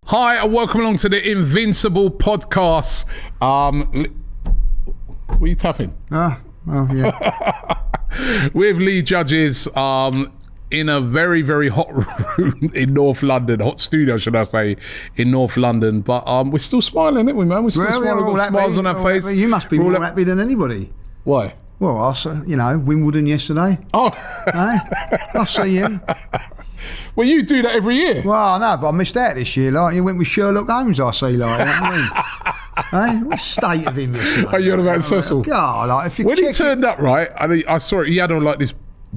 Hi, and welcome along to the Invincible podcast. What are you tapping? Well, yeah. With Lee Judges in a very, very hot room in North London, hot studio, should I say, in North London. But we're still smiling, aren't we, man? We're still smiling, we've got smiles on our face. You must be more happy than anybody. Why? Well, I saw, Wimbledon yesterday. Oh. I see you. Well, you do that every year. Well, no, but I missed out this year. Like, you went with Sherlock Holmes, I see, like, you know what I mean? What state of him yesterday? Oh, you're about Cecil? God, like, if you when he turned up, right, I saw it, he had on like this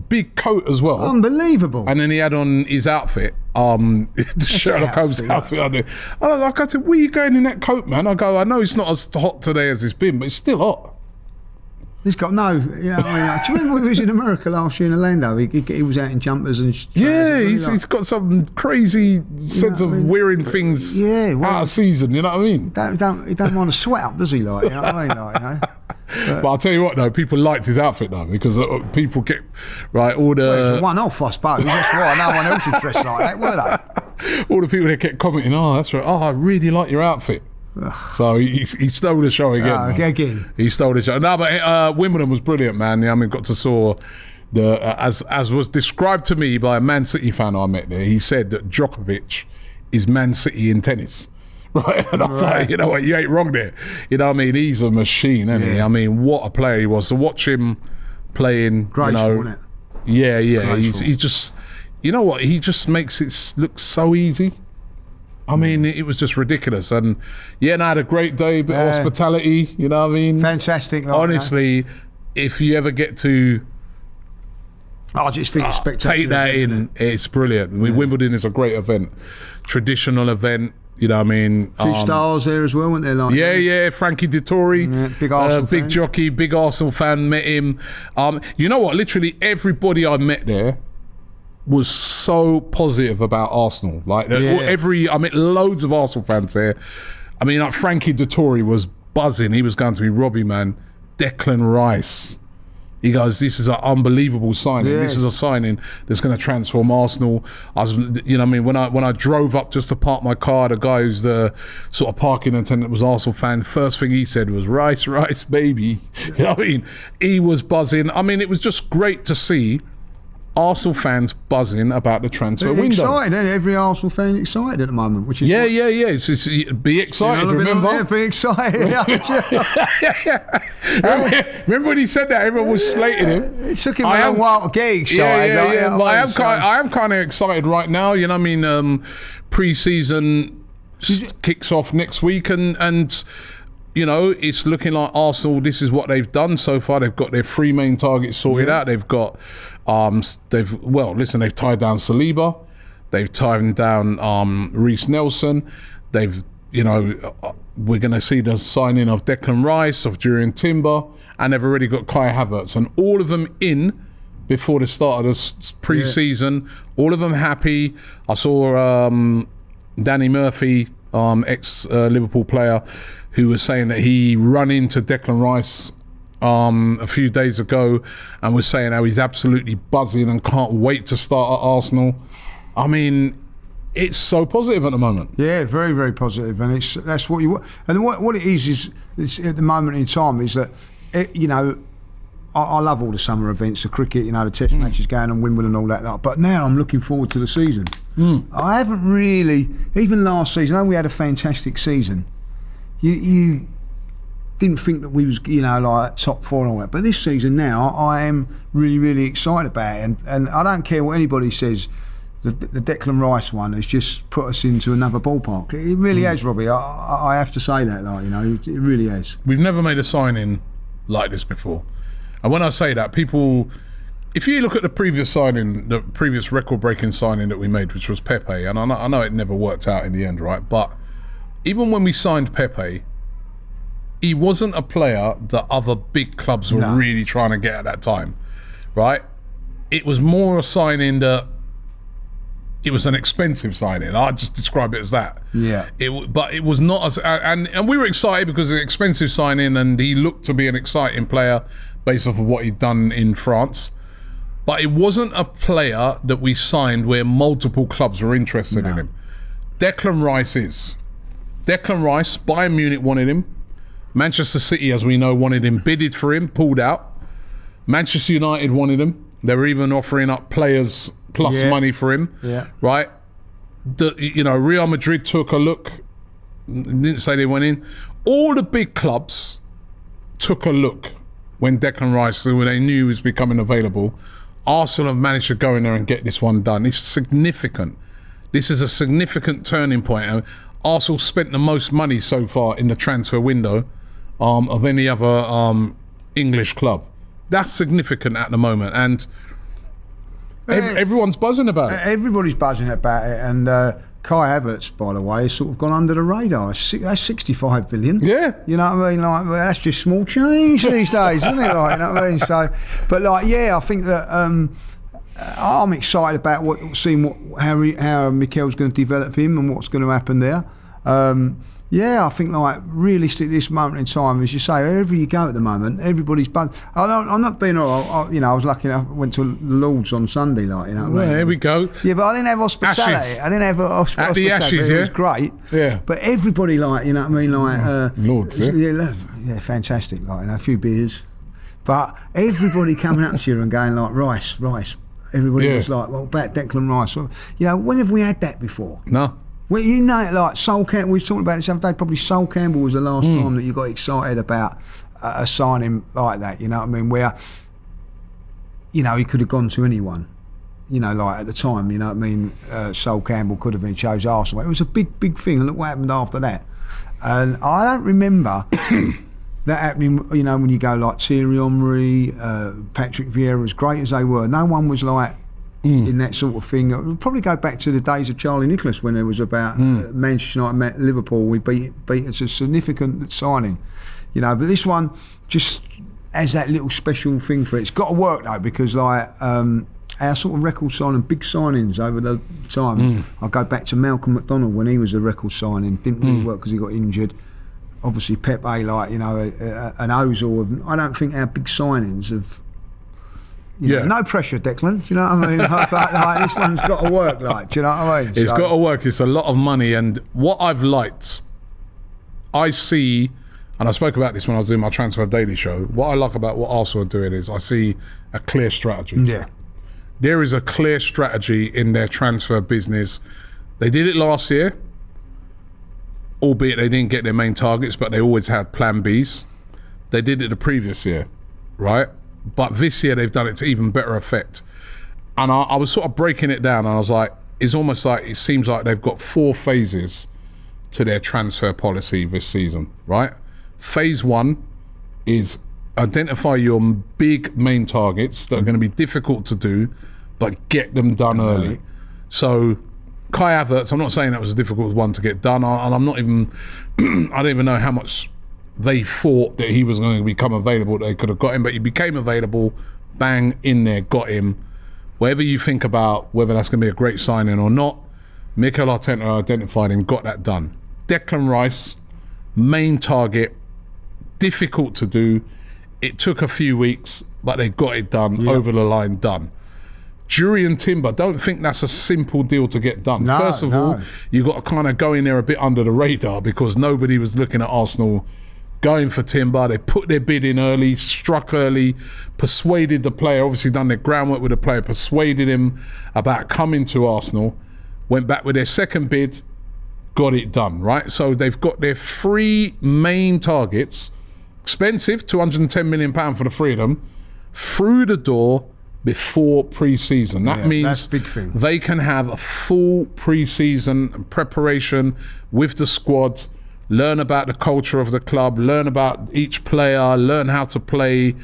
big coat as well. Unbelievable. And then he had on his outfit, the Sherlock Holmes outfit. I said, where are you going in that coat, man? I go, I know it's not as hot today as it's been, but it's still hot. He's got no, do you remember when he was in America last year in Orlando? He was out in jumpers and... Yeah, he's got some crazy sense of wearing things out of season, you know what I mean? He don't want to sweat up, does he? Like, you know what I mean? Like, But I'll tell you what, though, people liked his outfit, though, because people get, right, all the... Well, it's a one-off, I suppose. That's right. No one else would dress like that, were they? All the people that kept commenting, oh, that's right, oh, I really like your outfit. So he stole the show again. Again. He stole the show. No, but Wimbledon was brilliant, man. I mean, got to saw the as was described to me by a Man City fan I met there. He said that Djokovic is Man City in tennis. Right, and I was like, you know what, you ain't wrong there. You know what I mean? He's a machine, isn't he? I mean, what a player he was. To watch him playing, graceful, isn't it? Yeah. He just, you know what? He just makes it look so easy. I mean, it was just ridiculous. And I had a great day, bit of hospitality, you know what I mean? Fantastic. Like, honestly, if you ever get to I just think it's spectacular. Take that in, it's brilliant. I mean, Wimbledon is a great event, traditional event, you know what I mean? A few stars there as well, weren't there? Like, yeah, Frankie Dettori, big Arsenal big fan. jockey, big Arsenal fan, met him. You know what, literally everybody I met there was so positive about Arsenal. Like I met loads of Arsenal fans there. I mean, like Frankie Dettori was buzzing. He was going to be Robbie, man. Declan Rice. He goes, this is an unbelievable signing. Yeah. This is a signing that's going to transform Arsenal. I was, you know what I mean? When I drove up just to park my car, the guy who's the sort of parking attendant was Arsenal fan. First thing he said was, Rice, baby. You know what I mean? He was buzzing. I mean, it was just great to see Arsenal fans buzzing about the transfer window. Excited, isn't it? Every Arsenal fan excited at the moment, which is It's be excited. Remember? Be excited. Remember when he said that? Everyone was slating him. It took him a long while to get excited. But I am kind of excited right now. You know what I mean? Pre-season kicks off next week, and you know, it's looking like Arsenal, this is what they've done so far. They've got their three main targets sorted out. They've got, they've tied down Saliba. They've tied down Reece Nelson. They've, we're going to see the signing of Declan Rice, of Jurriën Timber, and they've already got Kai Havertz. And all of them in before the start of the pre-season. All of them happy. I saw Danny Murphy, ex-Liverpool player, who was saying that he run into Declan Rice a few days ago and was saying how he's absolutely buzzing and can't wait to start at Arsenal. I mean, it's so positive at the moment. Yeah, very, very positive, and that's what you want. And what it is at the moment in time is that I love all the summer events, the cricket, the Test matches going on, Wimbledon, and all that. But now I'm looking forward to the season. I haven't really, even last season, I know we had a fantastic season. You didn't think that we was, like top four and all that. But this season now, I am really, really excited about it. And I don't care what anybody says, the Declan Rice one has just put us into another ballpark. It really has, Robbie. I have to say that, it really has. We've never made a signing like this before. And when I say that, people, if you look at the previous record-breaking signing that we made, which was Pepe, and I know it never worked out in the end, right? But even when we signed Pepe, he wasn't a player that other big clubs were really trying to get at that time, right? It was more a signing that it was an expensive signing. I just describe it as that. Yeah. But it was not as, and we were excited because it's an expensive signing, and he looked to be an exciting player based off of what he'd done in France. But it wasn't a player that we signed where multiple clubs were interested in him. Declan Rice is. Declan Rice, Bayern Munich wanted him. Manchester City, as we know, wanted him, bidded for him, pulled out. Manchester United wanted him. They were even offering up players plus money for him. Yeah. Right? Real Madrid took a look. Didn't say they went in. All the big clubs took a look when Declan Rice, when they knew he was becoming available. Arsenal have managed to go in there and get this one done. It's significant. This is a significant turning point. Arsenal spent the most money so far in the transfer window of any other English club. That's significant at the moment, and everyone's buzzing about it. Everybody's buzzing about it, and Kai Havertz, by the way, has sort of gone under the radar. That's 65 billion. Yeah. You know what I mean? Like, well, that's just small change these days, isn't it? Like, you know what I mean? So, but like, yeah, I think that I'm excited about how Mikel's going to develop him and what's going to happen there. Yeah, I think like realistically, this moment in time, as you say, wherever you go at the moment, everybody's buzzing. I'm not being all. I was lucky enough. I went to Lords on Sunday, like, you know. What I mean? Here we go. Yeah, but I didn't have hospitality. Ashes. I didn't have hospitality. At the Ashes, it was great. Yeah. But everybody, like, you know what I mean, like Lords, yeah, fantastic. Like, a few beers, but everybody coming up to you and going like Rice. Everybody was like, well, about Declan Rice. So, when have we had that before? No. Well, like Sol Campbell, we was talking about this the other day, probably Sol Campbell was the last time that you got excited about a signing like that, you know what I mean, where, he could have gone to anyone, like at the time, you know what I mean, Sol Campbell could have been chose Arsenal. It was a big thing, and look what happened after that. And I don't remember that happening, when you go like Thierry Henry, Patrick Vieira, as great as they were, no one was like, in that sort of thing. It would probably go back to the days of Charlie Nicholas when there was about Manchester United met Liverpool. We beat it's a significant signing, but this one just has that little special thing for it. It's got to work though, because like our sort of record signing, big signings over the time. I go back to Malcolm McDonald when he was a record signing. Didn't really work because he got injured. Obviously Pepe, like an Ozil. I don't think our big signings have. No pressure, Declan. Do you know what I mean? like, this one's got to work. Like, do you know what I mean? It's got to work. It's a lot of money, and what I've liked, I see, and I spoke about this when I was doing my Transfer Daily show. What I like about what Arsenal are doing is I see a clear strategy. Yeah, there is a clear strategy in their transfer business. They did it last year, albeit they didn't get their main targets, but they always had Plan Bs. They did it the previous year, right? But this year they've done it to even better effect. And I was sort of breaking it down, and I was like, it's almost like it seems like they've got 4 phases to their transfer policy this season, right? Phase 1 is identify your big main targets that are going to be difficult to do, but get them done early. So Kai Havertz, I'm not saying that was a difficult one to get done, and I'm not even, I don't even know how much they thought that he was going to become available, they could have got him, but he became available, bang, in there, got him. Whatever you think about whether that's going to be a great signing or not, Mikel Arteta identified him, got that done. Declan Rice, main target, difficult to do. It took a few weeks, but they got it done, over the line, done. Jurriën Timber, don't think that's a simple deal to get done. First of all, you got to kind of go in there a bit under the radar because nobody was looking at Arsenal going for Timber. They put their bid in early, struck early, persuaded the player, obviously done their groundwork with the player, persuaded him about coming to Arsenal, went back with their second bid, got it done, right? So they've got their 3 main targets, expensive, £210 million for the 3 of them, through the door before pre-season. That means that's a big thing. They can have a full pre-season preparation with the squad, learn about the culture of the club, learn about each player, learn how to play,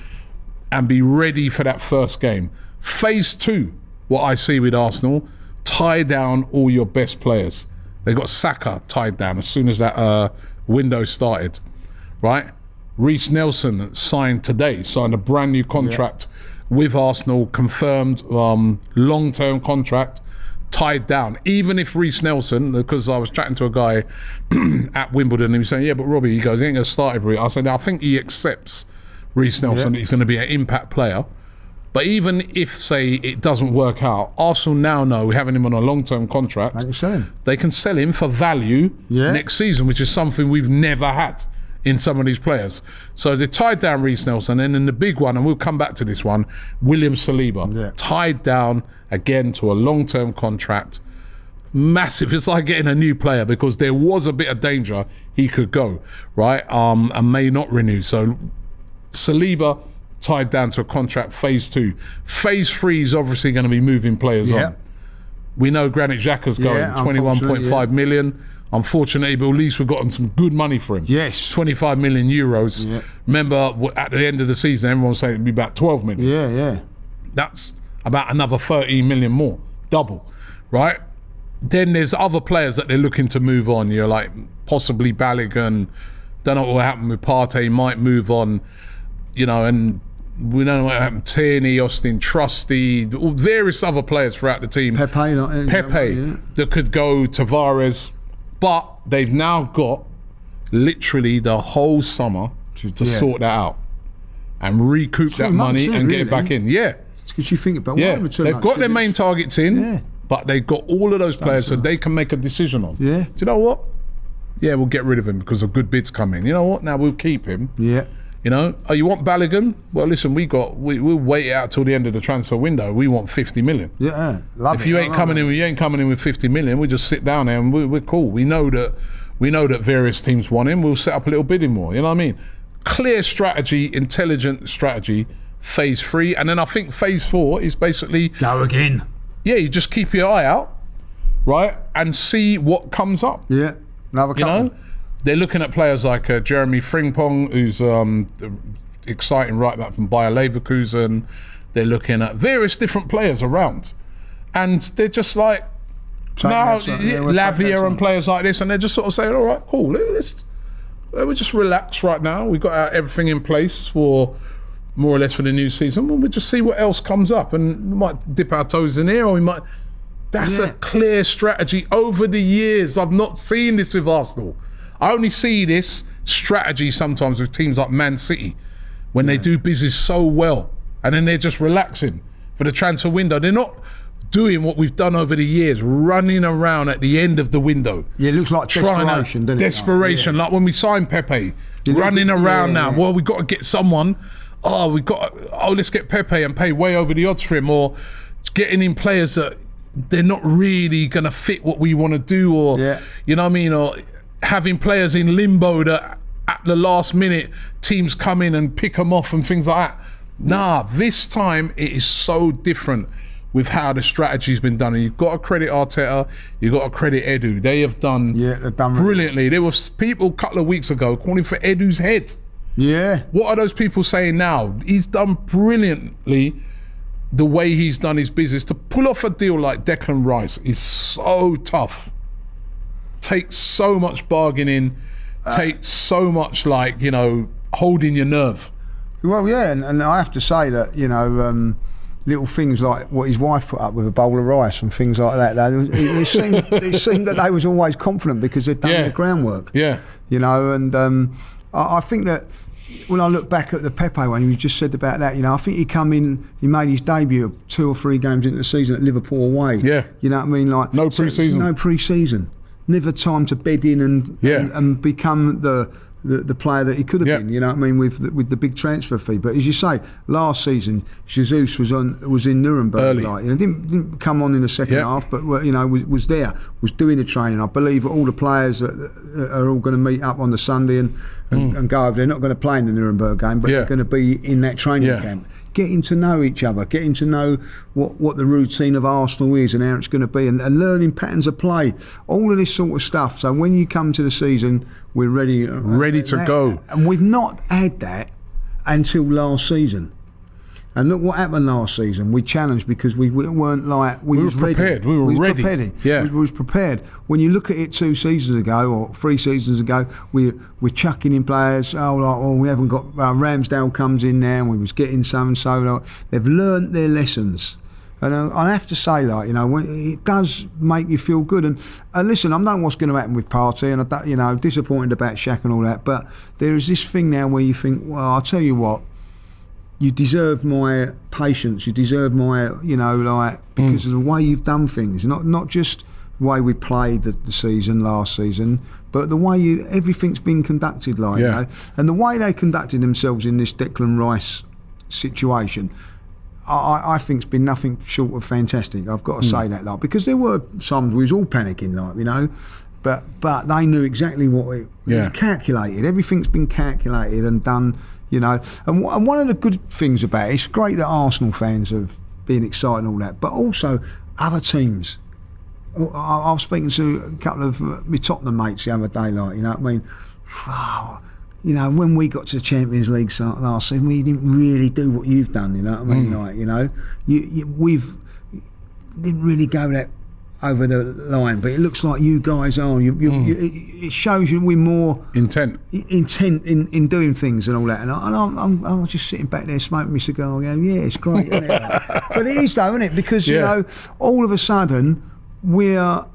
and be ready for that first game. Phase 2, what I see with Arsenal, tie down all your best players. They got Saka tied down as soon as that window started, right? Reece Nelson signed a brand new contract with Arsenal, confirmed long-term contract, tied down. Even if Reece Nelson, because I was chatting to a guy at Wimbledon and he was saying, yeah, but Robbie, he goes, he ain't going to start every week. I said, I think he accepts Reece Nelson, that he's going to be an impact player. But even if, say, it doesn't work out, Arsenal now know we're having him on a long-term contract. They can sell him for value next season, which is something we've never had in some of these players. So they tied down Reece Nelson, and then the big one, and we'll come back to this one, William Saliba, tied down again to a long-term contract. Massive. It's like getting a new player, because there was a bit of danger he could go, right? And may not renew. So Saliba tied down to a contract, phase 2. Phase 3 is obviously going to be moving players on. We know Granit Xhaka's going, 21.5 million. Unfortunately, but at least we've gotten some good money for him. 25 million euros. Remember, at the end of the season, everyone was saying it'd be about 12 million. That's about another 13 million more, double, right? Then there's other players that they're looking to move on. You're like, possibly Balogun. Don't know what will happen with Partey, might move on, you know, and we don't know what happened. Tierney, Austin Trusty, various other players throughout the team. Pepe, that could go, Tavares. But they've now got literally the whole summer to sort that out and recoup that money and get it back in. Because you think about they've got their main targets in, but they've got all of those players so they can make a decision on. Do you know what? Yeah, we'll get rid of him because a good bid's coming. You know what? Now we'll keep him. You know, oh, you want Balogun? Well, listen, we'll wait it out till the end of the transfer window. We want 50 million. If you ain't coming in with 50 million, we just sit down there and we're cool. We know that various teams want him. We'll set up a little bidding war. You know what I mean? Clear strategy, intelligent strategy. Phase 3, and then I think phase 4 is basically go again. Yeah, you just keep your eye out, right, and see what comes up. Another couple. You know, they're looking at players like Jeremy Frimpong, who's exciting right back from Bayer Leverkusen. They're looking at various different players around, and they're just like, Lavia and players like this, and they're just sort of saying, all right, cool, we'll just relax right now. We've got everything in place for more or less for the new season. We'll just see what else comes up, and we might dip our toes in here, or we might. That's a clear strategy. Over the years, I've not seen this with Arsenal. I only see this strategy sometimes with teams like Man City, when they do business so well, and then they're just relaxing for the transfer window. They're not doing what we've done over the years, running around at the end of the window. It looks like desperation, doesn't it? Desperation, like when we signed Pepe, running around now. Well, we've got to get someone. Let's get Pepe and pay way over the odds for him, or getting in players that they're not really going to fit what we want to do, or you know what I mean, or having players in limbo that at the last minute teams come in and pick them off and things like that. Nah, this time it is so different with how the strategy's been done, and you've got to credit Arteta, you've got to credit Edu. They have done, they've done brilliantly. There was people a couple of weeks ago calling for Edu's head. What are those people saying now? He's done brilliantly the way he's done his business. To pull off a deal like Declan Rice is so tough. Takes so much bargaining, takes so much, like, you know, holding your nerve. Well, and I have to say that, you know, little things like what his wife put up with a bowl of rice and things like that. It seemed that they was always confident because they'd done their groundwork. You know, and I think that when I look back at the Pepe one, you just said about that, you know, I think he made his debut 2 or 3 games into the season at Liverpool away. You know what I mean? Like no pre-season. No pre-season. Never time to bed in and become the player that he could have been, you know what I mean, with the big transfer fee. But as you say, last season Jesus was in Nuremberg early. Like, you know, didn't come on in the second half, but you know, was there, was doing the training. I believe all the players that are all going to meet up on the Sunday and go over. They're not going to play in the Nuremberg game, but they're going to be in that training camp, getting to know each other, getting to know what the routine of Arsenal is and how it's going to be, and learning patterns of play, all of this sort of stuff. So when you come to the season, we're ready to go. And we've not had that until last season. And look what happened last season. We challenged because we weren't like... We were prepared. We were ready. We was prepared. When you look at it 2 seasons ago or 3 seasons ago, we're chucking in players. We haven't got... Ramsdale comes in now and we was getting so and so. Like, they've learnt their lessons. And I have to say, like, you know, it does make you feel good. And listen, I don't know what's going to happen with Partey, and I, you know, disappointed about Shaq and all that. But there is this thing now where you think, well, I'll tell you what, you deserve my patience. You deserve my, because of the way you've done things. Not just the way we played the season last season, but the way everything's been conducted, and the way they conducted themselves in this Declan Rice situation. I think's been nothing short of fantastic. I've got to say that, because there were times we was all panicking, but they knew exactly what it calculated. Everything's been calculated and done, And one of the good things about it's great that Arsenal fans have been excited and all that, but also other teams. I was speaking to a couple of my Tottenham mates the other day, when we got to the Champions League last season, we didn't really do what you've done, we've didn't really go that over the line, but it looks like you guys are. It shows you we're more intent in doing things and all that. And I'm just sitting back there smoking my cigar, going, yeah, it's great, isn't it? But it is though, isn't it? Because all of a sudden we're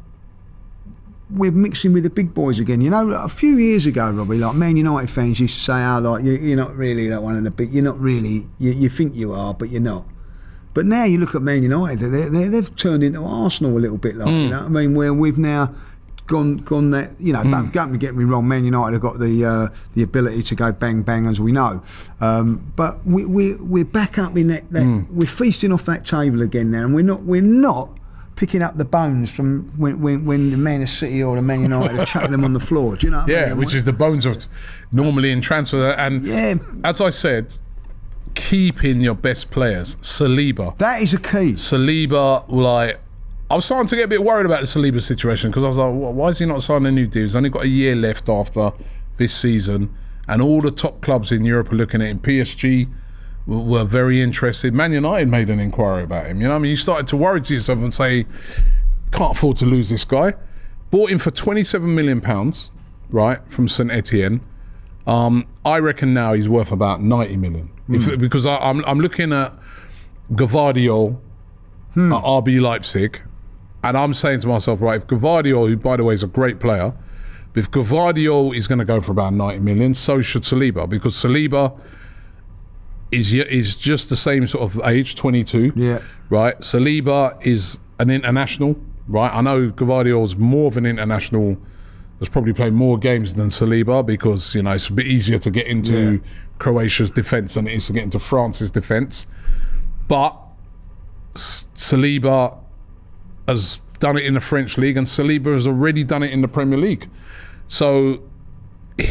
mixing with the big boys again. A few years ago, Robbie, like Man United fans used to say, you're not really that one of the big. You're not really. You think you are, but you're not. But now you look at Man United, they've turned into Arsenal a little bit, where we've now gone that. Don't get me wrong, Man United have got the ability to go bang bang, as we know. But we're back up in that. We're feasting off that table again now, and we're not picking up the bones from when the Man City or the Man United are chucking them on the floor. Do you know what I mean? Which is the bones of normally in transfer. And as I said, keeping your best players. Saliba. That is a key. Saliba, I was starting to get a bit worried about the Saliba situation, because I was like, why is he not signing a new deal? He's only got a year left after this season, and all the top clubs in Europe are looking at him. PSG were very interested. Man United made an inquiry about him. You started to worry to yourself and say, can't afford to lose this guy. Bought him for £27 million, right, from St Etienne. I reckon now he's worth about 90 million. Because I'm looking at Gvardiol at RB Leipzig, and I'm saying to myself, right, if Gvardiol, who by the way is a great player, but if Gvardiol is going to go for about 90 million, so should Saliba, because Saliba is just the same sort of age, 22. Yeah. Right. Saliba is an international. Right. I know Gvardiol's more of an international. Has probably played more games than Saliba, because it's a bit easier to get into Croatia's defence than it is to get into France's defence. But Saliba has done it in the French league, and Saliba has already done it in the Premier League. So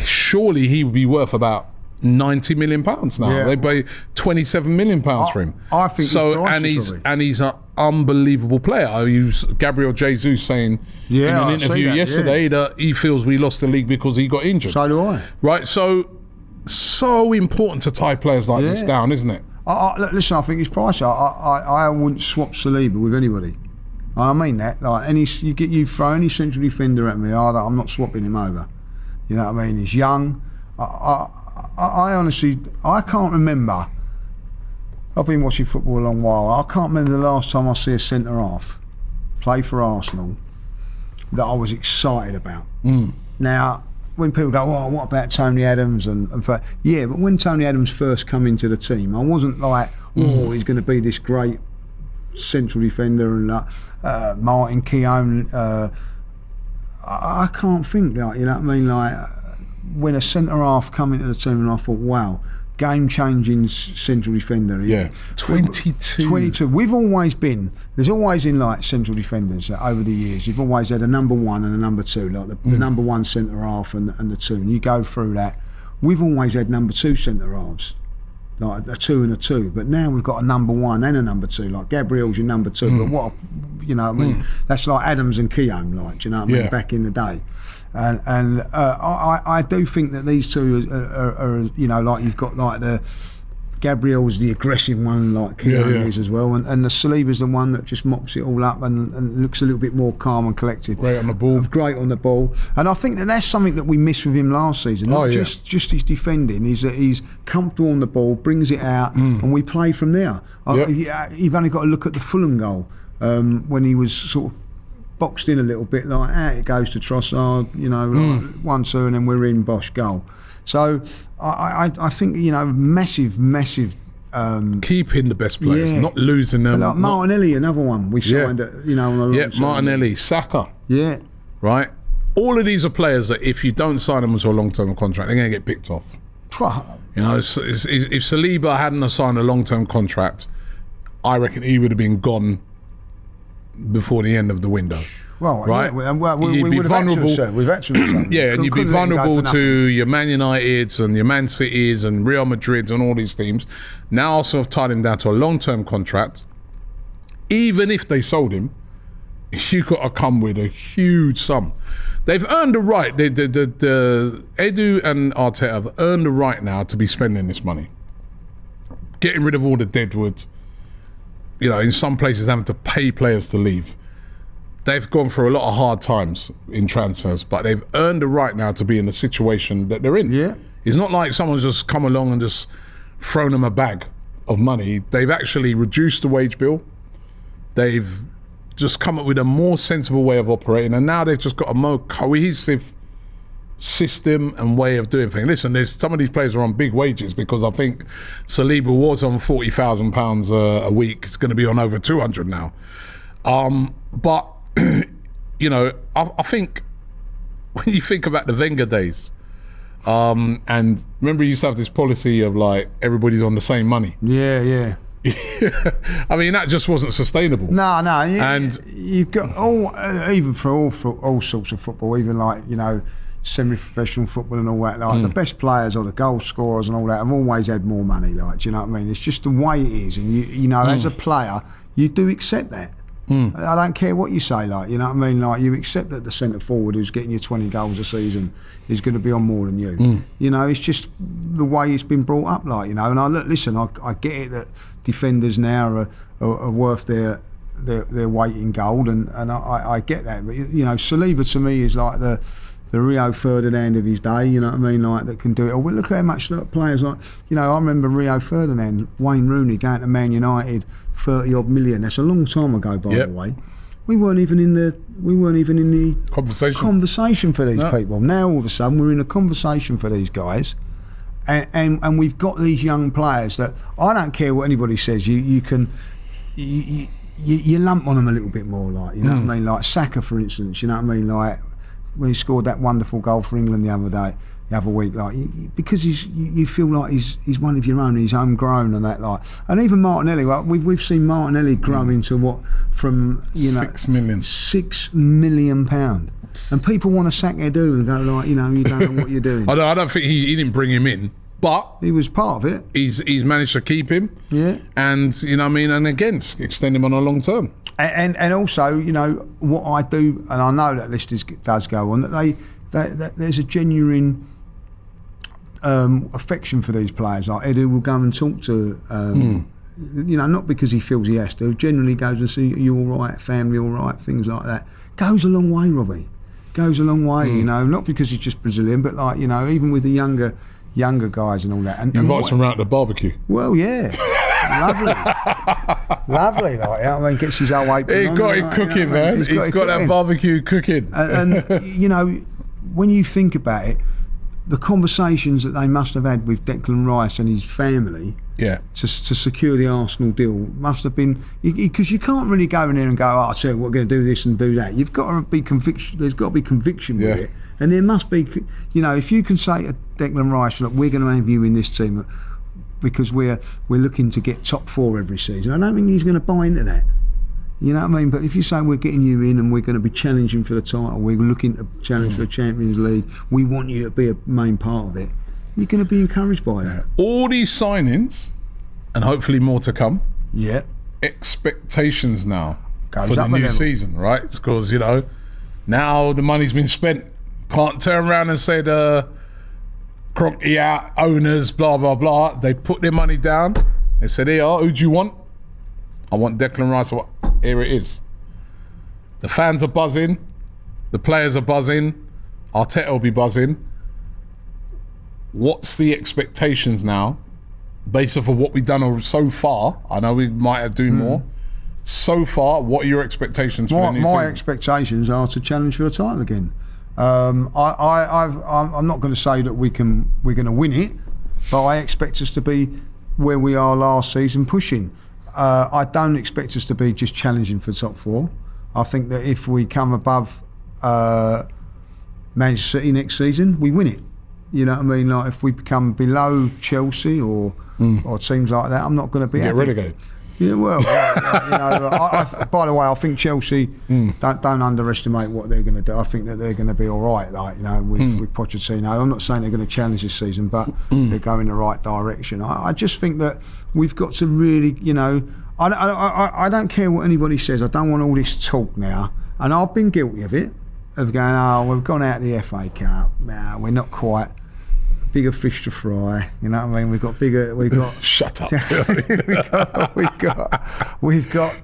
surely he would be worth about £90 million now. They pay £27 million for him. I think so. And he's an unbelievable player. I use Gabriel Jesus saying in an interview yesterday that he feels we lost the league because he got injured. So do I. Right. So important to tie players like this down, isn't it? Listen, I think it's pricey. I wouldn't swap Saliba with anybody. I mean that. You throw any central defender at me, I'm not swapping him over. You know what I mean? He's young. I honestly, I can't remember. I've been watching football a long while. I can't remember the last time I see a centre half play for Arsenal that I was excited about. Now, when people go, "Oh, what about Tony Adams?" but when Tony Adams first come into the team, I wasn't like, "Oh, he's going to be this great central defender," and Martin Keown. I can't think you know what I mean, when a centre half come into the team, and I thought, wow, game-changing central defender. 22. We've always been. There's always in central defenders over the years. You've always had a number one and a number two, the number one centre half and the two. And you go through that. We've always had number two centre halves, like a two and a two. But now we've got a number one and a number two. Like Gabriel's your number two. But what, you know what I mean? That's like Adams and Keown, do you know what I mean? Back in the day. And I do think that these two are like you've got the Gabriel's the aggressive one, like Keown is as well, and the Saliba's the one that just mops it all up and looks a little bit more calm and collected. Great on the ball. And I think that's something that we missed with him last season. Not just his defending, is that he's comfortable on the ball, brings it out, and we play from there. You've only got to look at the Fulham goal when he was sort of boxed in a little bit, it goes to Trossard, 1-2, and then we're in, Bosch, goal. So I think, massive keeping the best players, not losing them. Like Martinelli, another one we signed, on a long term. Martinelli, Saka. Yeah. Right? All of these are players that if you don't sign them to a long-term contract, they're going to get picked off. You know, if Saliba hadn't signed a long-term contract, I reckon he would have been gone before the end of the window. Well, right? Yeah, we would have vulnerable. We've actually yeah, and you'd be vulnerable to your Man Uniteds and your Man Cities and Real Madrids and all these teams. Now also have tied him down to a long-term contract. Even if they sold him, you got to come with a huge sum. They've earned the right. The Edu and Arteta have earned the right now to be spending this money, getting rid of all the deadwood. You know, in some places having to pay players to leave. They've gone through a lot of hard times in transfers, but they've earned the right now to be in the situation that they're in. Yeah. It's not like someone's just come along and just thrown them a bag of money. They've actually reduced the wage bill. They've just come up with a more sensible way of operating, and now they've just got a more cohesive system and way of doing things. Listen, there's some of these players are on big wages because I think Saliba was on £40,000 a week. It's going to be on over 200 now. But you know, I think when you think about the Wenger days, and remember he used to have this policy of like everybody's on the same money. Yeah. I mean, that just wasn't sustainable. No. And you've got even for all sorts of football, even like, you know, semi-professional football and all that, like the best players or the goal scorers and all that have always had more money, like, do you know what I mean? It's just the way it is, and you know, as a player, you do accept that. I don't care what you say, like, you know what I mean? Like, you accept that the centre forward who's getting you 20 goals a season is going to be on more than you. You know, it's just the way it's been brought up, like, you know. And I get it that defenders now are worth their weight in gold, and I get that. But you know, Saliba to me is like the Rio Ferdinand of his day, you know what I mean, like, that can do it. Well, look at how much players like, you know, I remember Rio Ferdinand, Wayne Rooney going to Man United, 30-odd million. That's a long time ago, by the way. We weren't even in the conversation for these people. Now all of a sudden we're in a conversation for these guys, and we've got these young players that I don't care what anybody says. You can. You lump on them a little bit more, like, you know what I mean, like Saka, for instance. You know what I mean, like when he scored that wonderful goal for England the other week, like, because you feel like he's one of your own, he's homegrown and that, like. And even Martinelli, like, we've seen Martinelli grow into what, from, you know, £6 million, and people want to sack Edu and go like, you know, you don't know what you're doing. I don't think he didn't bring him in, but he was part of it. He's managed to keep him, and you know what I mean, and again extend him on a long term. And also, you know, what I do, and I know that list does go on, that there's a genuine affection for these players. Like Edu will go and talk to, you know, not because he feels he has to, generally goes and see, you all right, family all right, things like that. Goes a long way, Robbie. Goes a long way, you know, not because he's just Brazilian, but like, you know, even with the younger guys and all that. And invites them round to the barbecue. Well, yeah. Lovely, like, I mean, gets his whole apron. He got it cooking, man. He's got that barbecue cooking. And you know, when you think about it, the conversations that they must have had with Declan Rice and his family, to secure the Arsenal deal, must have been, because you can't really go in there and go, oh, I tell you, we're going to do this and do that. You've got to be conviction. There's got to be conviction with it, and there must be, you know, if you can say to Declan Rice, look, we're going to have you in this team because we're looking to get top 4 every season. I don't think he's going to buy into that. You know what I mean? But if you say we're getting you in and we're going to be challenging for the title, we're looking to challenge for the Champions League, we want you to be a main part of it, you're going to be encouraged by that. All these signings, and hopefully more to come. Yeah. Expectations now goes for the new season, right? It's because, you know, now the money's been spent. Can't turn around and say the Crocky out owners, blah, blah, blah. They put their money down. They said, here, who do you want? I want Declan Rice. Here it is. The fans are buzzing. The players are buzzing. Arteta will be buzzing. What's the expectations now? Based off of what we've done so far, I know we might have do more. So far, what are your expectations for the new season? My expectations are to challenge for the title again. I'm not going to say that we're going to win it, but I expect us to be where we are last season, pushing. I don't expect us to be just challenging for top 4. I think that if we come above Manchester City next season, we win it. You know what I mean? Like if we become below Chelsea or teams like that, I'm not going to be Get happy. relegated. Yeah, well, by the way, I think Chelsea don't underestimate what they're going to do. I think that they're going to be all right. Like with Pochettino, I'm not saying they're going to challenge this season, but they're going in the right direction. I just think that we've got to really, I don't care what anybody says. I don't want all this talk now, and I've been guilty of it, of going, we've gone out of the FA Cup. Nah, we're not quite. Bigger fish to fry, you know what I mean? We've got. Shut up. we've got.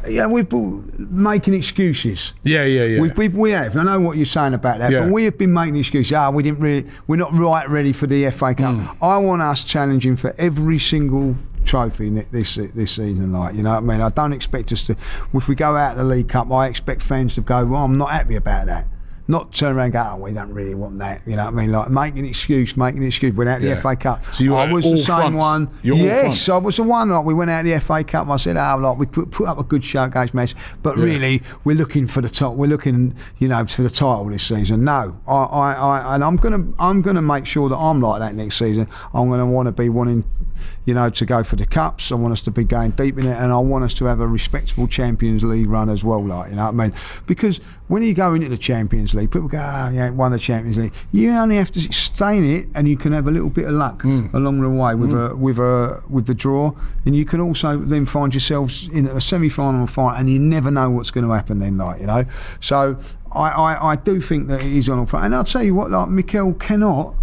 Yeah, we've been making excuses. Yeah. We have. I know what you're saying about that, but we have been making excuses. We're not right ready for the FA Cup. I want us challenging for every single trophy this season, like, you know what I mean? I don't expect us to. If we go out of the League Cup, I expect fans to go, well, I'm not happy about that. Not turn around and go, we don't really want that. You know what I mean? Like, make an excuse. We're out the FA Cup. So you I was the same one. Yes, I was the one. Like, we went out the FA Cup. I said, we put up a good show against Manchester. But really, we're looking for the top. We're looking, for the title this season. No, I'm gonna make sure that I'm like that next season. I'm gonna wanting, to go for the cups. I want us to be going deep in it, and I want us to have a respectable Champions League run as well. Like, you know what I mean? Because when you go into the Champions League, people go, you ain't won the Champions League. You only have to stay in it, and you can have a little bit of luck along the way with the draw, and you can also then find yourselves in a semi-final fight, and you never know what's going to happen then, So I do think that it is on all front, and I'll tell you what, like Mikel cannot,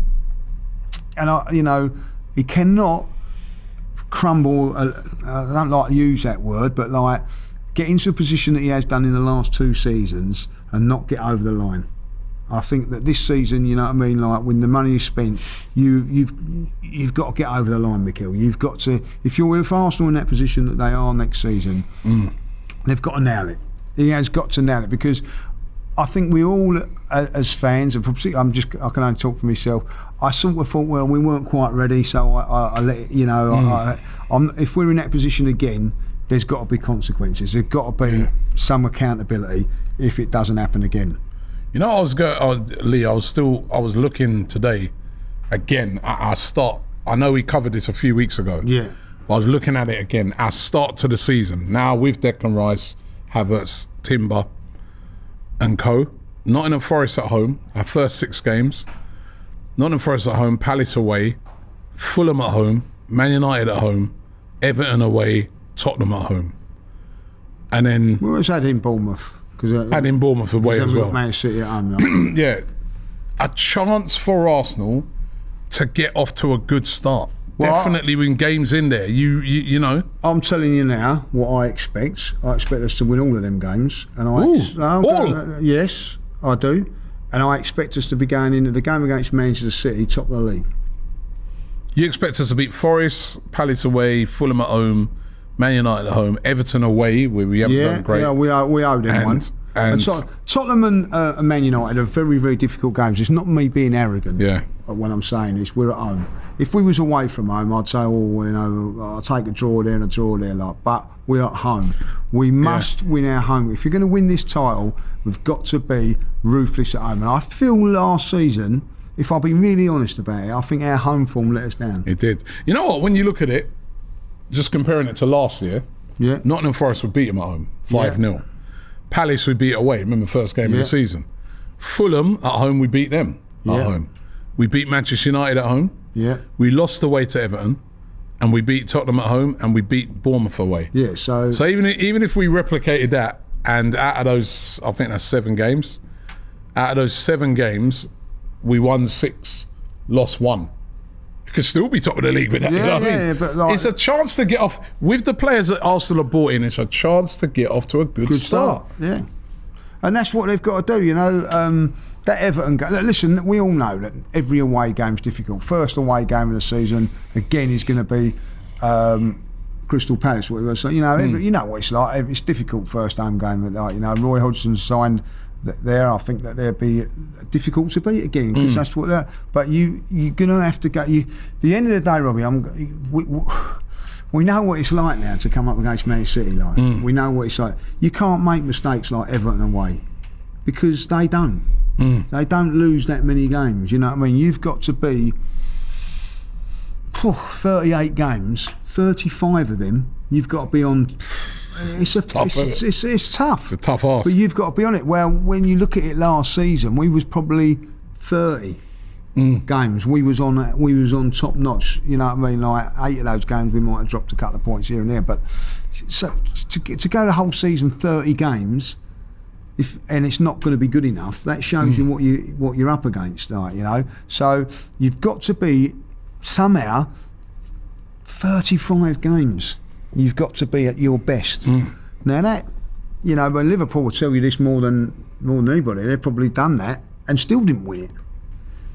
and he cannot crumble. I don't like to use that word, but like get into a position that he has done in the last 2 seasons and not get over the line. I think that this season, you know what I mean, like when the money is spent, you've got to get over the line, Mikel. You've got to. If Arsenal in that position that they are next season, they've got to nail it. He has got to nail it, because I think we all, as fans, and I can only talk for myself. I sort of thought, well, we weren't quite ready, so I let it. If we're in that position again, there's got to be consequences. There's got to be some accountability if it doesn't happen again. Lee, I was looking today again at our start. I know we covered this a few weeks ago. Yeah. But I was looking at it again. Our start to the season now with Declan Rice, Havertz, Timber, and co. Nottingham Forest at home. Our first 6 games. Nottingham Forest at home, Palace away, Fulham at home, Man United at home, Everton away, Tottenham at home. And then... We always had in Bournemouth. Had in Bournemouth away as well. Man City at home. Yeah. A chance for Arsenal to get off to a good start. Well, definitely win games in there. You know. I'm telling you now what I expect. I expect us to win all of them games. And all? Yes, I do. And I expect us to be going into the game against Manchester City, top of the league. You expect us to beat Forest, Palace away, Fulham at home, Man United at home, Everton away, where we haven't done great. Yeah, we owe them one. And Tottenham and Man United are very, very difficult games. It's not me being arrogant when I'm saying this. We're at home. If we was away from home, I'd say, I'll take a draw there and a draw there. But we're at home. We must win our home. If you're going to win this title, we've got to be ruthless at home. And I feel last season, if I'll be really honest about it, I think our home form let us down. It did. You know what? When you look at it, just comparing it to last year, Nottingham Forest would beat them at home, 5-0. Palace we beat away, remember first game of the season. Fulham at home, we beat them at home. We beat Manchester United at home. Yeah. We lost away to Everton, and we beat Tottenham at home, and we beat Bournemouth away. Yeah, so even if we replicated that, and out of those, I think that's 7 games, out of those 7 games, we won 6, lost 1. You could still be top of the league with that. You know what I mean? But like, it's a chance to get off with the players that Arsenal have bought in. It's a chance to get off to a good start. Yeah, and that's what they've got to do. You know, that Everton game. Listen, we all know that every away game's difficult. First away game of the season again is going to be Crystal Palace. So you know what it's like. It's difficult first home game. Like, Roy Hodgson signed there. I think that they'd be difficult to beat again, because that's what they're. But you're gonna have to go. The end of the day, Robbie, We know what it's like now to come up against Man City. Like we know what it's like. You can't make mistakes like Everton away because they don't. They don't lose that many games. You know what I mean? You've got to be 38 games, 35 of them. You've got to be on. It's tough. It's tough. It's a tough ask. But you've got to be on it. Well, when you look at it last season, we was probably 30. Games we was on top notch. You know what I mean? Like 8 of those games we might have dropped a couple of points here and there, but so to go the whole season 30 games, and it's not going to be good enough, that shows you what you're up against, like, you know. So you've got to be somehow 35 games. You've got to be at your best. Now that, you know, when Liverpool will tell you this more than anybody, they've probably done that and still didn't win it.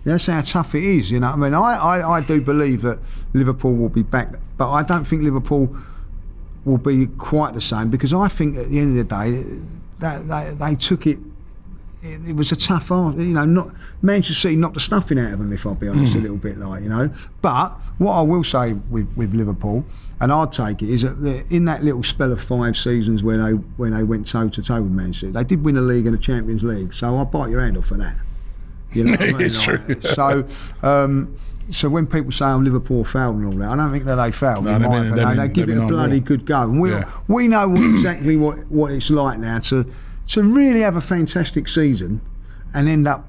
That's how tough it is, you know. I mean, I do believe that Liverpool will be back, but I don't think Liverpool will be quite the same, because I think at the end of the day that they took it. It was a tough, you know. Not Manchester City knocked the stuffing out of them, if I'll be honest, a little bit, like, you know. But what I will say with Liverpool, and I'd take it, is that in that little spell of 5 seasons when they went toe to toe with Man City, they did win a league and a Champions League. So I'll bite your hand off for that. You know what I mean? It's true. So when people say, Liverpool failed and all that, I don't think that they failed. No, they give it a bloody good go. And we know exactly what it's like now to really have a fantastic season and end up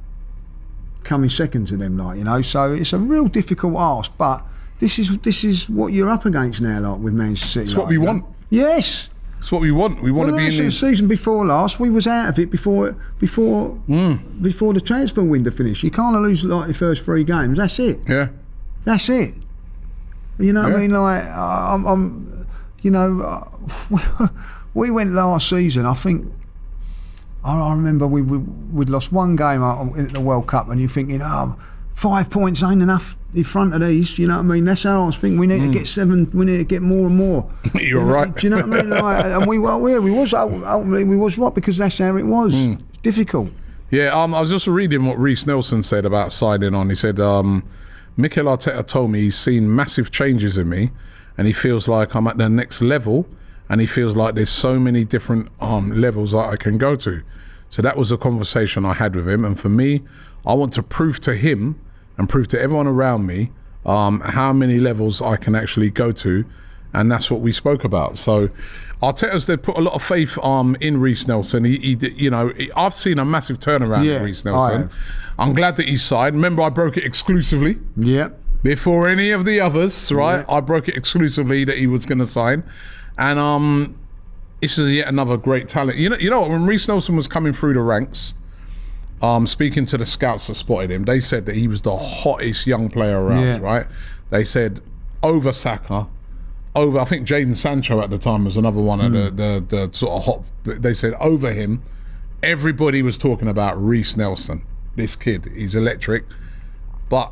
coming second to them, like, you know. So it's a real difficult ask, but this is what you're up against now, like, with Manchester City. It's what we want. Yes. It's what we want. We want to be in the season before last. We was out of it before the transfer window finished. You can't lose like the first 3 games. That's it. Yeah. That's it. You know what I mean? Like, I'm you know, we went last season. I think I remember we'd lost 1 game in the World Cup, and you're thinking, 5 points ain't enough in front of these. You know what I mean? That's how I was thinking. We need to get 7. We need to get more and more. You're right. Do you know what I mean? Like, and we was ultimately right, because that's how it was. Difficult. Yeah. I was just reading what Reece Nelson said about signing on. He said, Mikel Arteta told me he's seen massive changes in me, and he feels like I'm at the next level, and he feels like there's so many different levels that I can go to. So that was a conversation I had with him, and for me, I want to prove to him and prove to everyone around me how many levels I can actually go to, and that's what we spoke about. So Arteta's did put a lot of faith in Reece Nelson. I've seen a massive turnaround in Reece Nelson. I'm glad that he signed. Remember, I broke it exclusively. Yeah. Before any of the others, right? Yeah. I broke it exclusively that he was going to sign, and this is yet another great talent. You know what? When Reece Nelson was coming through the ranks, speaking to the scouts that spotted him, they said that he was the hottest young player around, right? They said over Saka, over, I think Jadon Sancho at the time was another one of the sort of hot. They said over him, everybody was talking about Reece Nelson. This kid, he's electric. But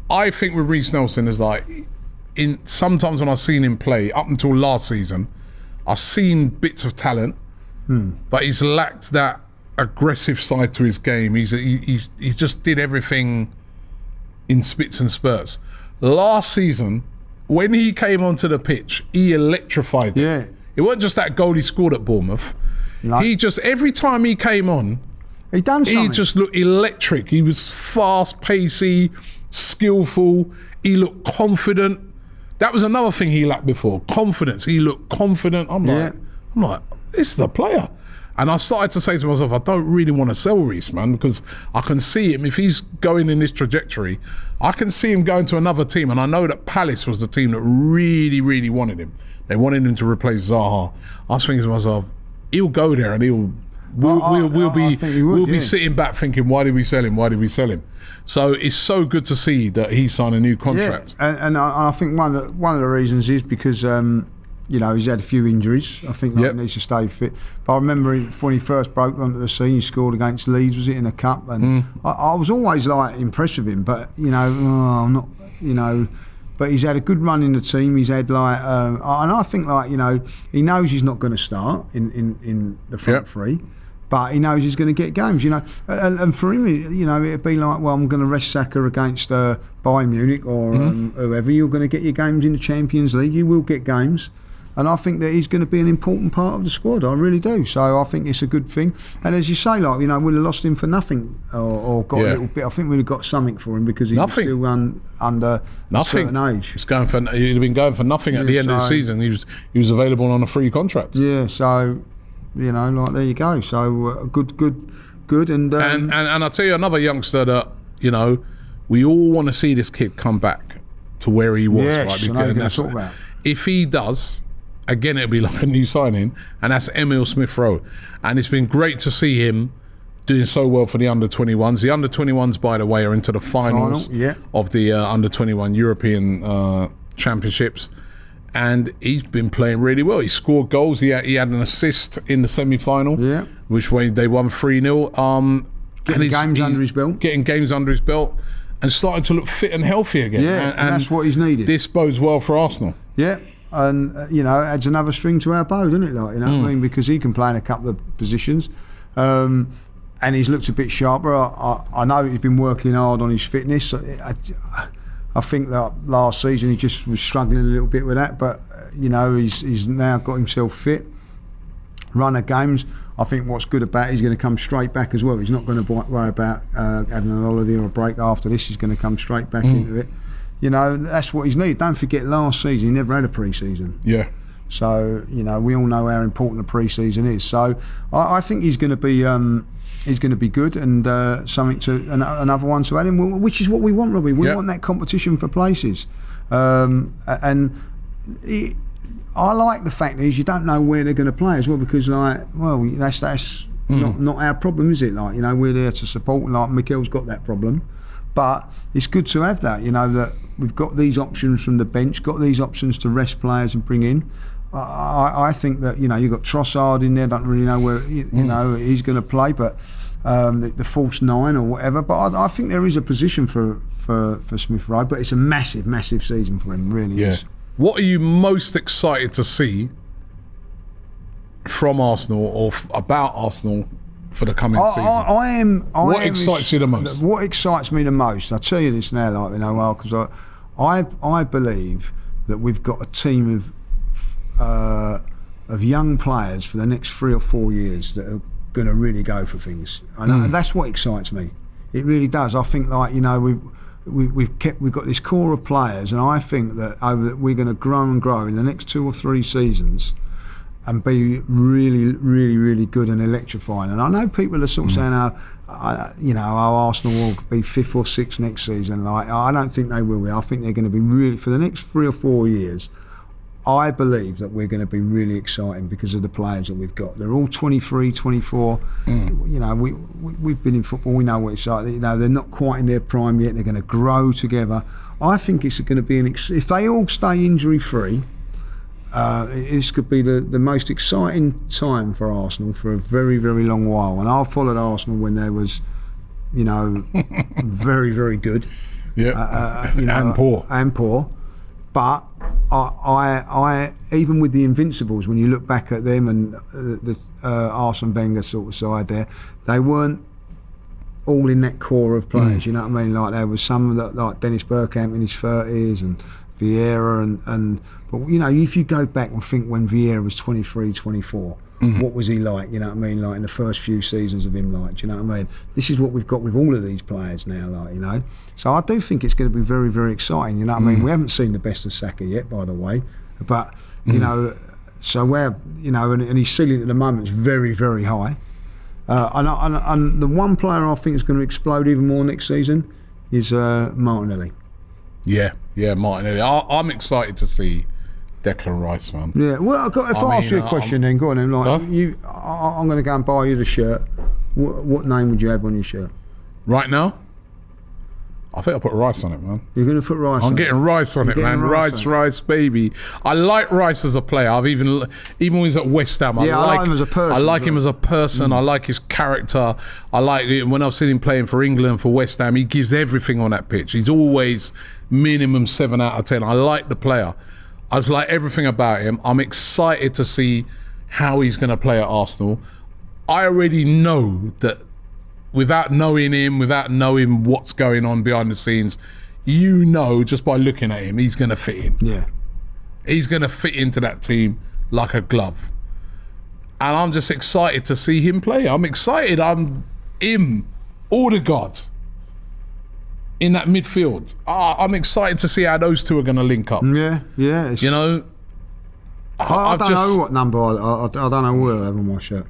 I think with Reece Nelson is like, sometimes when I've seen him play, up until last season, I've seen bits of talent, but he's lacked that aggressive side to his game. He just did everything in spits and spurts. Last season, when he came onto the pitch, he electrified it. Yeah. It wasn't just that goal he scored at Bournemouth. No. He just, every time he came on, he just looked electric. He was fast, pacey, skillful. He looked confident. That was another thing he lacked before, confidence. He looked confident. I'm like, this is a player. And I started to say to myself, I don't really want to sell Reece, man, because I can see him, if he's going in this trajectory, I can see him going to another team. And I know that Palace was the team that really, really wanted him. They wanted him to replace Zaha. I was thinking to myself, he'll go there and we'll be sitting back thinking, why did we sell him? Why did we sell him? So it's so good to see that he signed a new contract. Yeah. And I think one of the reasons is because he's had a few injuries. I think he needs to stay fit. But I remember when he first broke onto the scene, he scored against Leeds, was it, in a cup? And I was always like impressed with him, but I'm not, but he's had a good run in the team. He's had like, and I think like, he knows he's not going to start in the front three. But he knows he's going to get games, and for him, it'd be like, well, I'm going to rest Saka against Bayern Munich or whoever. You're going to get your games in the Champions League. You will get games, and I think that he's going to be an important part of the squad. I really do. So I think it's a good thing. And as you say, like, we'd have lost him for nothing, or got a little bit. I think we'd have got something for him because he was still under a certain age. He'd have been going for nothing at the end of the season. He was available on a free contract. Yeah. So. Like there you go. So good, and I'll tell you another youngster that we all want to see this kid come back to where he was. Yes, right? Because talk about. If he does, again it'll be like a new signing, and that's Emil Smith-Rowe. And it's been great to see him doing so well for the under-21s. The under-21s, by the way, are into the finals of the under-21 European Championships. And he's been playing really well. He scored goals. He had an assist in the semi-final, which way they won 3-0. Getting games under his belt, and starting to look fit and healthy again. Yeah, and that's what he's needed. This bodes well for Arsenal. Yeah, and adds another string to our bow, doesn't it? Like, what I mean, because he can play in a couple of positions, and he's looked a bit sharper. I know he's been working hard on his fitness. I think that last season he just was struggling a little bit with that, but he's now got himself fit. Run of games. I think what's good about it, he's going to come straight back as well. He's not going to worry about having a holiday or a break after this. He's going to come straight back into it. That's what he's needed. Don't forget, last season he never had a pre-season. Yeah. So we all know how important a pre-season is. So I think he's going to be. He's going to be good, and something to another one to add in, which is what we want, Robbie. We want that competition for places, and I like the fact is you don't know where they're going to play as well, because that's not our problem, is it? Like, we're there to support. Like, Mikel's got that problem, but it's good to have that. That we've got these options from the bench, got these options to rest players and bring in. I think that you've got Trossard in there. Don't really know where he's going to play, but the false nine or whatever. But I think there is a position for Smith-Rowe, but it's a massive season for him. Really is. What are you most excited to see from Arsenal or about Arsenal for the coming season? What excites you the most? What excites me the most? I'll tell you this now, because I believe that we've got a team of young players for the next 3 or 4 years that are going to really go for things, and that's what excites me. It really does. I think we've got this core of players, and I think that we're going to grow and grow in the next 2 or 3 seasons and be really, really, really good and electrifying. And I know people are sort of saying, Arsenal will be 5th or 6th next season. Like, I don't think they will be. I think they're going to be really, for the next 3 or 4 years, I believe that we're going to be really exciting because of the players that we've got. They're all 23, 24. We've been in football. We know what it's like. They're not quite in their prime yet. They're going to grow together. I think it's going to be if they all stay injury free, this could be the most exciting time for Arsenal for a very, very long while. And I followed Arsenal when they was, very, very good. Yeah. And poor. But I even with the Invincibles, when you look back at them and the Arsene Wenger sort of side there, they weren't all in that core of players. You know what I mean? Like, there was some that, like Dennis Bergkamp in his 30s and Vieira but if you go back and think when Vieira was 23, 24, what was he like? You know what I mean? Like, in the first few seasons of him, like, do you know what I mean? This is what we've got with all of these players now, like, So I do think it's going to be very, very exciting. You know what I mean? We haven't seen the best of Saka yet, by the way, but so where and his ceiling at the moment is very, very high. And the one player I think is going to explode even more next season is Martinelli. Yeah, Martinelli. I'm excited to see Declan Rice, man. Yeah, well, if I ask you a question, then go on. Then, like, I'm going to go and buy you the shirt. What name would you have on your shirt? Right now, I think I'll put Rice on it, man. You're going to put Rice on it? I'm getting Rice on it, man. Rice, baby. I like Rice as a player. I've even when he's at West Ham, I like him as a person. I like him as a person. I like his character. I like it. When I've seen him playing for England, for West Ham, he gives everything on that pitch. He's always minimum 7 out of 10. I like the player. I just like everything about him. I'm excited to see how he's going to play at Arsenal. I already know that without knowing him, without knowing what's going on behind the scenes, you know, just by looking at him, he's going to fit in. Yeah. He's going to fit into that team like a glove. And I'm just excited to see him play. I'm excited. I'm him, Odegaard, in that midfield. I'm excited to see how those two are going to link up. Yeah. You know, I don't know what number I don't know where I have on my shirt.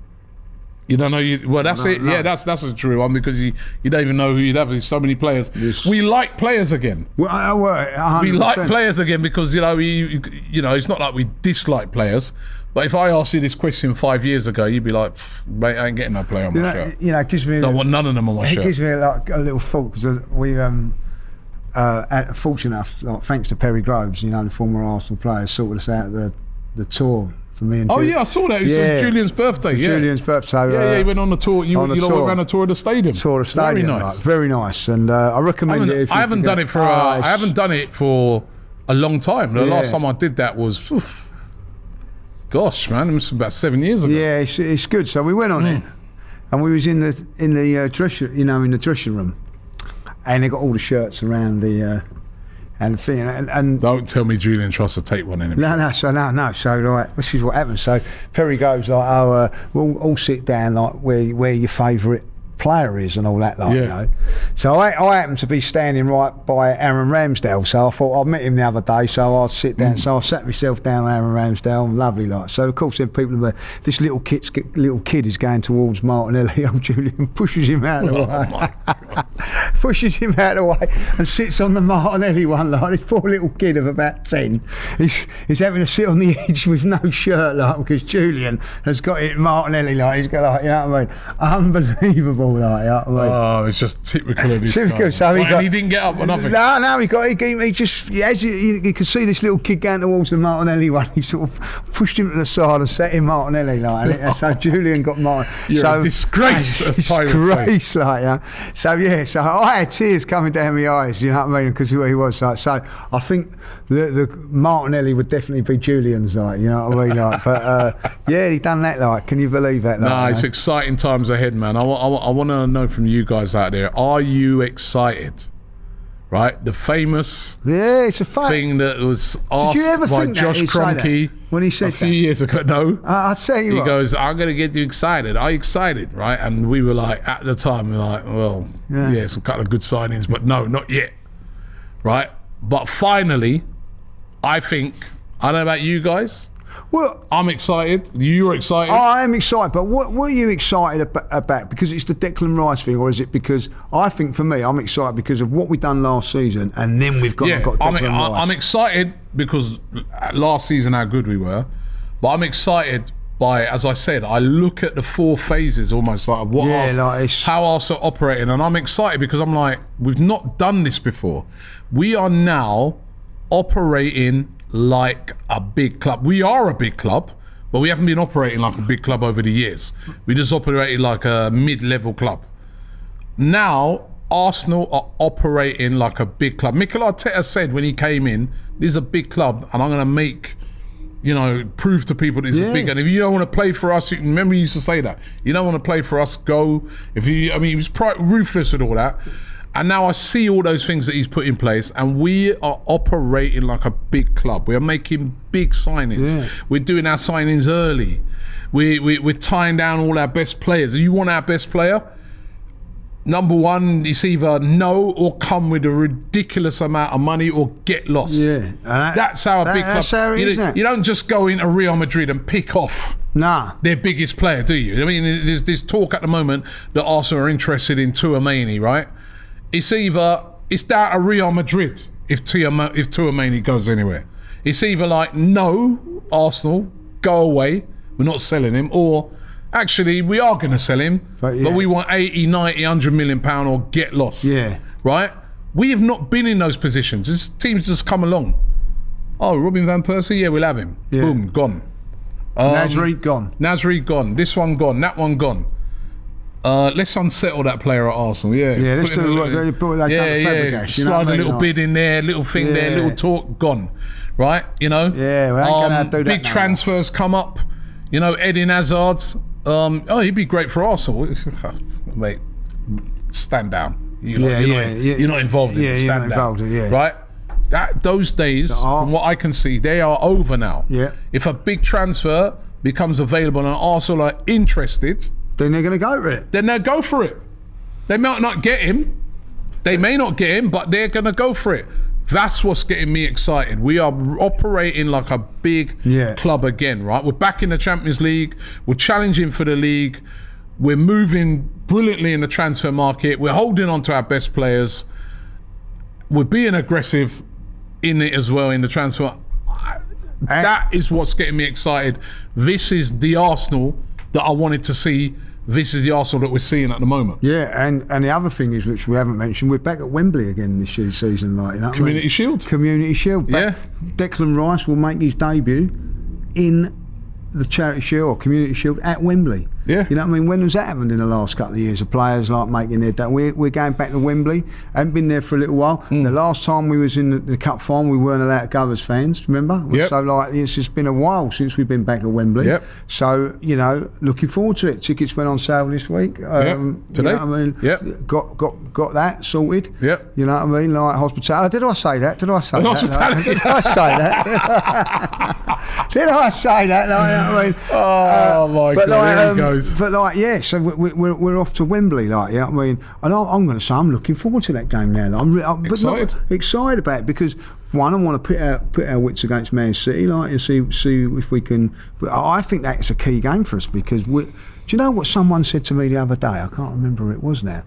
You don't know well, that's it. No. Yeah, that's a true one, because you don't even know who you'd have. There's so many players. Yes. We like players again. Well, 100%. We like players again because, you know, it's not like we dislike players. But if I asked you this question 5 years ago, you'd be like, mate, I ain't getting no player on my shirt. You know, it gives me... Don't want none of them on my shirt. It gives me like a little thought, because we fortunate enough, like, thanks to Perry Groves, you know, the former Arsenal player, sorted us out the tour for me and yeah, I saw that. It was on Julian's birthday. Julian's birthday. Yeah, he went on the tour. You went around the tour of the stadium. Tour of the stadium. Very nice. Like, very nice. And I recommend it. I haven't done it for a long time. The last time I did that was, gosh, man, it was about 7 years ago. Yeah, it's good. So we went on it, and we was in the dressing room, and they got all the shirts around the. And thing, and don't tell me Julian tries to take one in him. No. So like, this is what happens. So Perry goes like, we'll all sit down, like where your favourite player is and all that, like, you know. So I happened to be standing right by Aaron Ramsdale, so I thought I'd met him the other day, so I'd sit down. So I sat myself down, Aaron Ramsdale, lovely, like. So of course then people, this little kid is going towards Martinelli. Old Julian pushes him out of the way. Pushes him out of the way and sits on the Martinelli one, like. This poor little kid of about 10 he's having to sit on the edge with no shirt, like, because Julian has got it Martinelli, like. He's got, like, you know what I mean, unbelievable, like, you know what I mean? Oh, it's just typical of this Typical. guy. So he didn't get up or nothing. No, he just, as you could see this little kid going towards the Martinelli one, he sort of pushed him to the side and set him Martinelli, like, and so Julian got Martin. You're a disgrace, as disgrace, like, yeah. So I had tears coming down my eyes, you know what I mean, because who he was, like. So I think the Martinelli would definitely be Julian's, like, you know what I mean, like. But yeah, he done that, like. Can you believe that? Like, no, it's exciting times ahead, man. I want to know from you guys out there, are you excited? Right, the famous it's a fact thing that was asked by Josh Kroenke when he said a few years ago. No, I'll tell you he what. goes, I'm going to get you excited. Are you excited? Right, and we were like, at the time, we were like, well, yeah, some kind of good signings, but no, not yet. Right, but finally, I think, I don't know about you guys. Well, I'm excited. You're excited. I am excited, but what are you excited about? Because it's the Declan Rice thing, or is it because, I think for me, I'm excited because of what we've done last season, and then we've got Declan Rice. I'm excited because last season how good we were, but I'm excited by, as I said, I look at the 4 phases almost like how Arsenal operating, and I'm excited because I'm like, we've not done this before. We are now operating like a big club. We are a big club, but we haven't been operating like a big club over the years. We just operated like a mid-level club. Now, Arsenal are operating like a big club. Mikel Arteta said when he came in, this is a big club, and I'm going to make, prove to people that it's a big. And if you don't want to play for us, remember he used to say that. You don't want to play for us, go. He was ruthless with all that. And now I see all those things that he's put in place, and we are operating like a big club. We are making big signings. Yeah. We're doing our signings early. We're tying down all our best players. You want our best player? Number one, it's either no or come with a ridiculous amount of money or get lost. Yeah, that's how a big club. That's how it is, isn't it? You don't just go into Real Madrid and pick off their biggest player, do you? I mean, there's talk at the moment that Arsenal are interested in Tchouaméni, right? It's down to Real Madrid if Tchouaméni goes anywhere. It's either like, no, Arsenal, go away, we're not selling him, or actually we are going to sell him, but we want 80, 90, 100 million pound or get lost. Yeah. Right? We have not been in those positions. This team's just come along. Oh, Robin Van Persie? Yeah, we'll have him. Yeah. Boom, gone. Nasri, gone. Nasri, gone. This one, gone. That one, gone. Let's unsettle that player at Arsenal. Yeah, let's do what they've done at Fabregas. Slide a little bid in there, little thing there, little talk, gone. Right? Yeah, we ain't gonna do that. Big transfers come up. Eden Hazard. He'd be great for Arsenal. Mate, stand down. You're not involved in it. Stand down. Right? Those days, from what I can see, they are over now. Yeah. If a big transfer becomes available and Arsenal are interested, then they're going to go for it. Then they'll go for it. They might not get him. They may not get him, but they're going to go for it. That's what's getting me excited. We are operating like a big club again, right? We're back in the Champions League. We're challenging for the league. We're moving brilliantly in the transfer market. We're holding on to our best players. We're being aggressive in it as well in the transfer. That is what's getting me excited. This is the Arsenal that I wanted to see. This is the Arsenal that we're seeing at the moment. Yeah, and the other thing is, which we haven't mentioned, we're back at Wembley again this season. Community Shield. Community Shield. Declan Rice will make his debut in the Charity Shield or Community Shield at Wembley. Yeah. You know what I mean? When has that happened in the last couple of years? The players making their day. We're going back to Wembley. Haven't been there for a little while. The last time we was in the cup final, we weren't allowed to go as fans. Remember? Yep. So it's just been a while since we've been back at Wembley. Yep. So looking forward to it. Tickets went on sale this week. Today. You know what I mean? Yep. Got that sorted. Yep. You know what I mean? Like hospitality. Did I say that? Did I say that? Hospitality. Did I say that? Did I say that? Like, you know what I mean? Oh my God! There he goes. But so we're off to Wembley, like, you know what I mean? And I'm going to say I'm looking forward to that game now. I'm excited. Not excited about it because, one, I want to put our wits against Man City, like, and see if we can. But I think that's a key game for us because do you know what someone said to me the other day? I can't remember who it was now.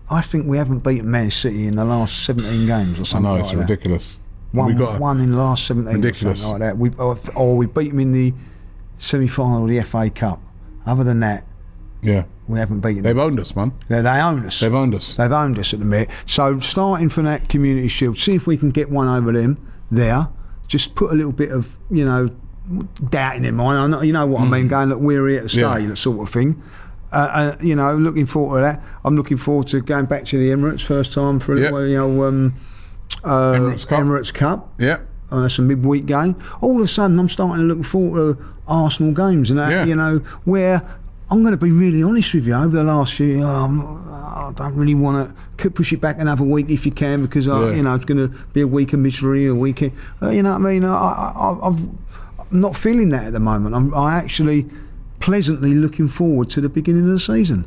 I think we haven't beaten Man City in the last 17 games or something. I know, it's like ridiculous. One in the last 17 ridiculous. or something like that. Or we beat them in the semi-final of the FA Cup. Other than that, we haven't beaten them. They've owned us, man. They own us. They've owned us. They've owned us at the minute. So starting from that Community Shield, see if we can get one over them there. Just put a little bit of, doubt in their mind. I know, you know what I mean, going, look, we're here to stay, that sort of thing. Looking forward to that. I'm looking forward to going back to the Emirates first time for a little, Emirates Cup. Yeah. And that's a midweek game. All of a sudden, I'm starting to look forward to Arsenal games and that, where I'm going to be really honest with you. Over the last few years, I don't really want to push it back another week if you can because, it's going to be a week of misery, a weekend. You know what I mean? I'm not feeling that at the moment. I'm actually pleasantly looking forward to the beginning of the season.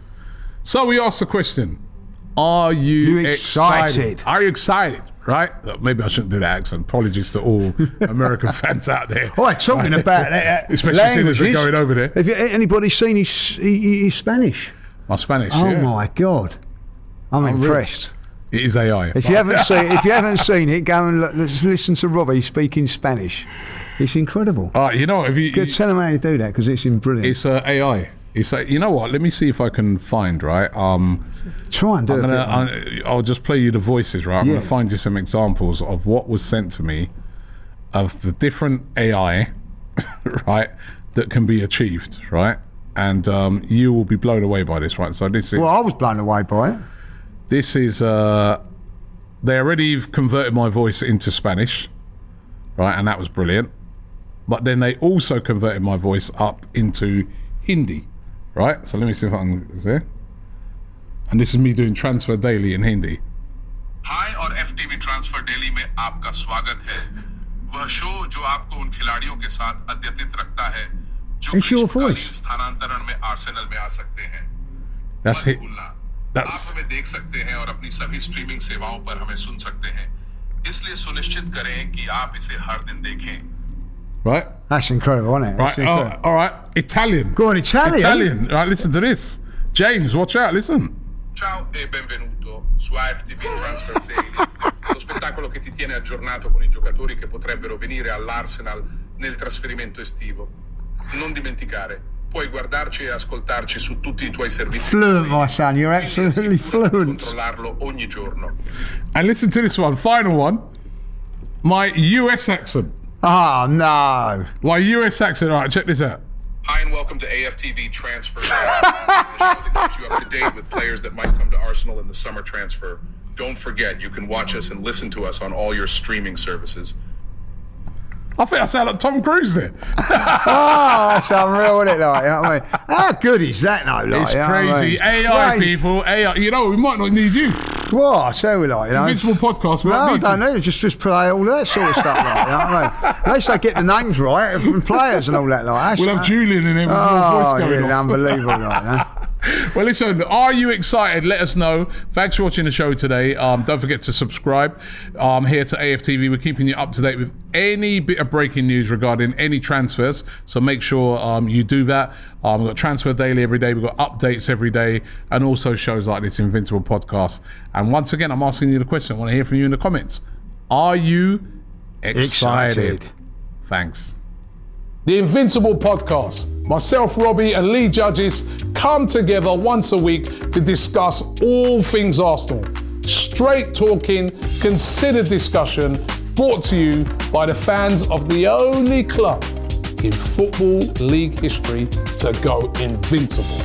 So we asked the question, are you excited? Are you excited? Right? Maybe I shouldn't do that accent. Apologies to all American fans out there. All right, talking about that, especially seeing as we're going over there. Have anybody seen his Spanish? My Spanish. Oh my God, I'm impressed. It is AI. If you haven't seen it, go and listen to Robbie speaking Spanish. It's incredible. Tell him how you do that because it's brilliant. It's AI. It's you know what? Let me see if I can find Try and do it. I'll just play you the voices, right? I'm going to find you some examples of what was sent to me of the different AI, right, that can be achieved, right? And you will be blown away by this, right? So this is. Well, I was blown away by it. This is. They already converted my voice into Spanish, right? And that was brilliant. But then they also converted my voice up into Hindi. Right, so let me see if I can see. And this is me doing Transfer Daily in Hindi. Hi और FTV Transfer Daily में आपका स्वागत है। वह show जो आपको उन खिलाड़ियों के साथ अद्यतित रखता है जो ग्रीष्मकालीन स्थानांतरण में आर्सेनल में आ सकते हैं। That's it. आप हमें देख सकते हैं और अपनी सभी स्ट्रीमिंग सेवाओं पर हमें सुन सकते हैं। इसलिए सुनिश्चित करें कि आप इसे हर दिन देखें। Right? That's incredible, isn't it? Right. All right. Italian. Go on, Italian. Right, listen to this. James, watch out, listen. Ciao e benvenuto su AFTV Transfer Daily, lo spettacolo che ti tiene aggiornato con i giocatori che potrebbero venire all'Arsenal nel trasferimento estivo. Non dimenticare, puoi guardarci e ascoltarci su tutti I tuoi servizi. Fluent, my son. You're absolutely fluent. Controllarlo ogni giorno. And listen to this one, final one. My US accent. Oh, no. My US accent. All right, check this out. Hi, and welcome to AFTV Transfer Daily, the show that keeps you up to date with players that might come to Arsenal in the summer transfer. Don't forget, you can watch us and listen to us on all your streaming services. I think I sound like Tom Cruise there. Oh, that's unreal, isn't it? Like, you know what I mean? How good is that, though? Like, It's you know what I crazy. mean? AI, Crazy. people. AI. You know, we might not need you. What? So we like, you know. Invincible podcast. We No, I need don't you. need it. Just play all that sort of stuff, like, you know what I mean? At least they get the names right from players and all that, like. That's, We'll have Julian in there with your voice going yeah, off. unbelievable, like, you know? Well, listen, are you excited? Let us know. Thanks for watching the show today. Don't forget to subscribe here to AFTV. We're keeping you up to date with any bit of breaking news regarding any transfers. So make sure you do that. We've got Transfer Daily every day. We've got updates every day. And also shows like this Invincible podcast. And once again, I'm asking you the question. I want to hear from you in the comments. Are you excited? Thanks. The Invincible podcast. Myself, Robbie, and Lee Judges come together once a week to discuss all things Arsenal. Straight talking, considered discussion, brought to you by the fans of the only club in Football League history to go invincible.